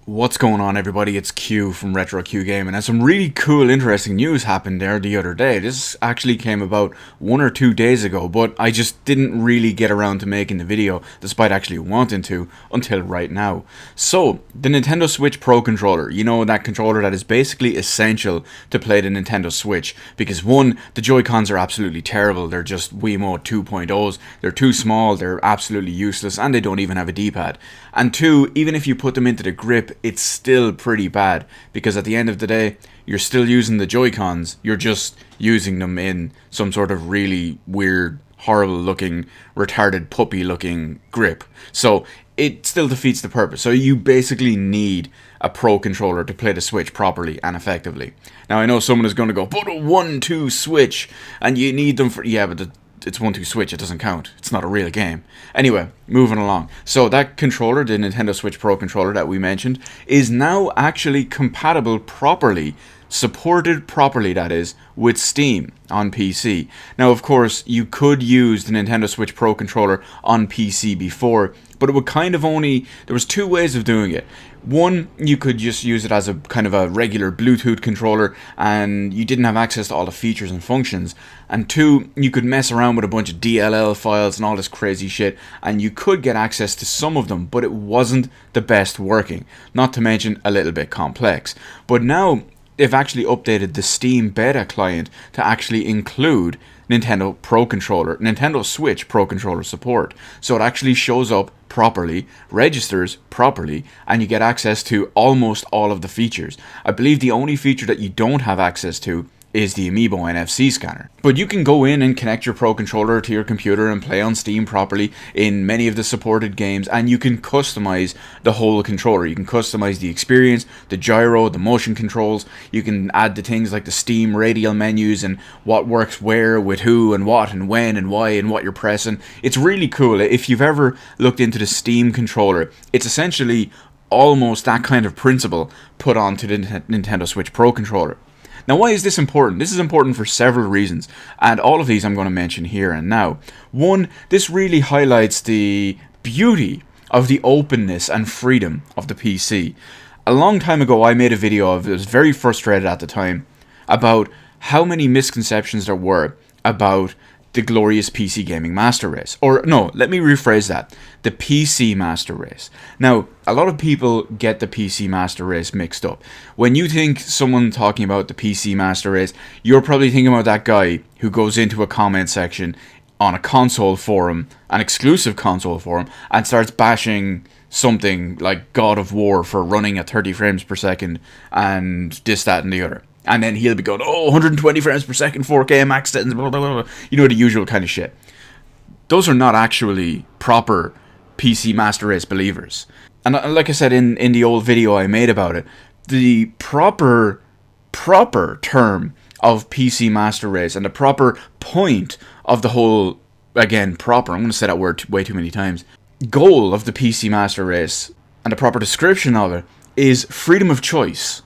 What's going on, everybody? It's Q from Retro Q Gaming, and some really cool, interesting news happened there the other day. This actually came about 1 or 2 days ago, but I just didn't really get around to making the video, despite actually wanting to, until right now. So, the Nintendo Switch Pro Controller, you know, that controller that is basically essential to play the Nintendo Switch, because one, the Joy-Cons are absolutely terrible. They're just Wiimote 2.0s, they're too small, they're absolutely useless, and they don't even have a D-pad. And two, even if you put them into the grip, it's still pretty bad, because at the end of the day, you're still using the Joy-Cons, you're just using them in some sort of really weird, horrible looking, retarded puppy looking grip. So it still defeats the purpose. So you basically need a Pro controller to play the Switch properly and effectively. Now I know someone is going to go, but a 1-2 Switch, and you need them for, yeah, but it's 1-2 Switch, it doesn't count. It's not a real game. Anyway, moving along. So that controller, the Nintendo Switch Pro controller that we mentioned, is now actually compatible properly, supported properly, that is, with Steam on PC. Now, of course, you could use the Nintendo Switch Pro controller on PC before, but it would kind of only, there was two ways of doing it. One, you could just use it as a kind of a regular Bluetooth controller and you didn't have access to all the features and functions. And two, you could mess around with a bunch of DLL files and all this crazy shit, and you could get access to some of them, but it wasn't the best working, not to mention a little bit complex. But now they've actually updated the Steam beta client to actually include Nintendo Switch Pro Controller support. So it actually shows up properly, registers properly, and you get access to almost all of the features. I believe the only feature that you don't have access to is the Amiibo NFC scanner. But you can go in and connect your Pro Controller to your computer and play on Steam properly in many of the supported games, and you can customize the whole controller. You can customize the experience, the gyro, the motion controls. You can add the things like the Steam radial menus and what works where, with who, and what, and when, and why, and what you're pressing. It's really cool. If you've ever looked into the Steam controller, it's essentially almost that kind of principle put onto the Nintendo Switch Pro Controller. Now, why is this important? This is important for several reasons, and all of these I'm going to mention here and now. One, this really highlights the beauty of the openness and freedom of the PC. A long time ago, I made a video I was very frustrated at the time about how many misconceptions there were about the glorious PC Gaming Master Race. Or, no, let me rephrase that. The PC Master Race. Now, a lot of people get the PC Master Race mixed up. When you think someone talking about the PC Master Race, you're probably thinking about that guy who goes into a comment section on a console forum, an exclusive console forum, and starts bashing something like God of War for running at 30 frames per second and this, that, and the other. And then he'll be going, oh, 120 frames per second, 4K max settings, blah, blah, blah. You know, the usual kind of shit. Those are not actually proper PC Master Race believers. And like I said in the old video I made about it, the proper term of PC Master Race and the proper point of the whole, again, I'm going to say that word way too many times, goal of the PC Master Race and the proper description of it is freedom of choice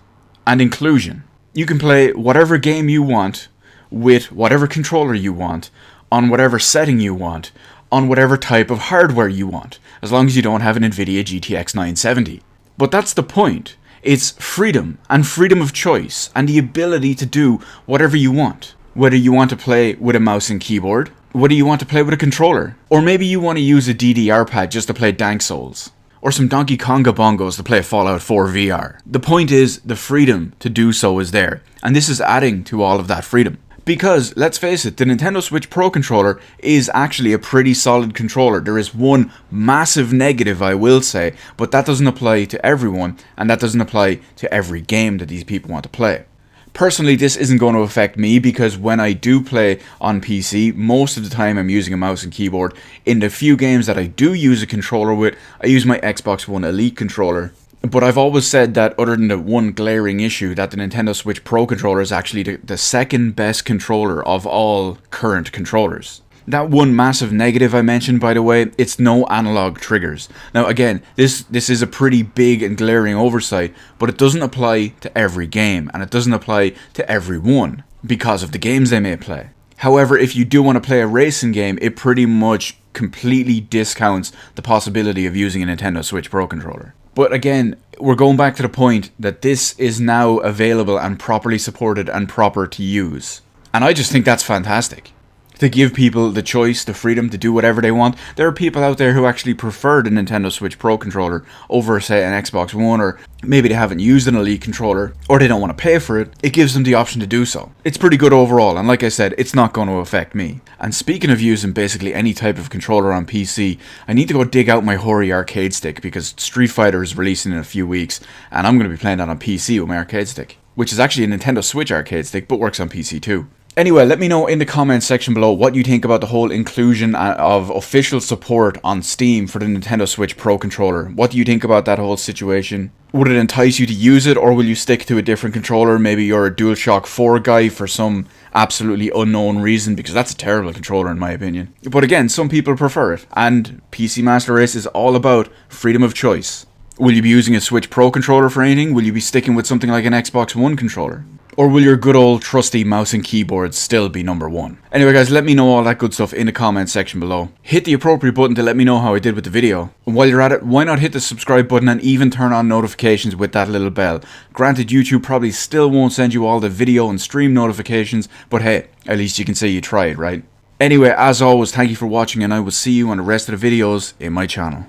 and inclusion. You can play whatever game you want, with whatever controller you want, on whatever setting you want, on whatever type of hardware you want, as long as you don't have an NVIDIA GTX 970. But that's the point. It's freedom, and freedom of choice, and the ability to do whatever you want. Whether you want to play with a mouse and keyboard, whether you want to play with a controller, or maybe you want to use a DDR pad just to play Dank Souls, or some Donkey Konga bongos to play Fallout 4 VR. The point is, the freedom to do so is there, and this is adding to all of that freedom. Because, let's face it, the Nintendo Switch Pro controller is actually a pretty solid controller. There is one massive negative, I will say, but that doesn't apply to everyone, and that doesn't apply to every game that these people want to play. Personally, this isn't going to affect me, because when I do play on PC, most of the time I'm using a mouse and keyboard. In the few games that I do use a controller with, I use my Xbox One Elite controller. But I've always said that, other than the one glaring issue, that the Nintendo Switch Pro controller is actually the second best controller of all current controllers. That one massive negative I mentioned, by the way, it's no analog triggers. Now again, this is a pretty big and glaring oversight, but it doesn't apply to every game, and it doesn't apply to everyone, because of the games they may play. However, if you do want to play a racing game, it pretty much completely discounts the possibility of using a Nintendo Switch Pro controller. But again, we're going back to the point that this is now available and properly supported and proper to use. And I just think that's fantastic. To give people the choice, the freedom to do whatever they want. There are people out there who actually prefer the Nintendo Switch Pro controller over, say, an Xbox One, or maybe they haven't used an Elite controller, or they don't want to pay for it. It gives them the option to do so. It's pretty good overall, and like I said, it's not going to affect me. And speaking of using basically any type of controller on PC, I need to go dig out my Hori arcade stick, because Street Fighter is releasing in a few weeks, and I'm going to be playing that on PC with my arcade stick, which is actually a Nintendo Switch arcade stick, but works on PC too. Anyway, let me know in the comments section below what you think about the whole inclusion of official support on Steam for the Nintendo Switch Pro controller. What do you think about that whole situation? Would it entice you to use it, or will you stick to a different controller? Maybe you're a DualShock 4 guy for some absolutely unknown reason, because that's a terrible controller in my opinion. But again, some people prefer it, and PC Master Race is all about freedom of choice. Will you be using a Switch Pro controller for anything? Will you be sticking with something like an Xbox One controller? Or will your good old trusty mouse and keyboard still be number one? Anyway guys, let me know all that good stuff in the comments section below. Hit the appropriate button to let me know how I did with the video. And while you're at it, why not hit the subscribe button and even turn on notifications with that little bell? Granted, YouTube probably still won't send you all the video and stream notifications, but hey, at least you can say you tried, right? Anyway, as always, thank you for watching, and I will see you on the rest of the videos in my channel.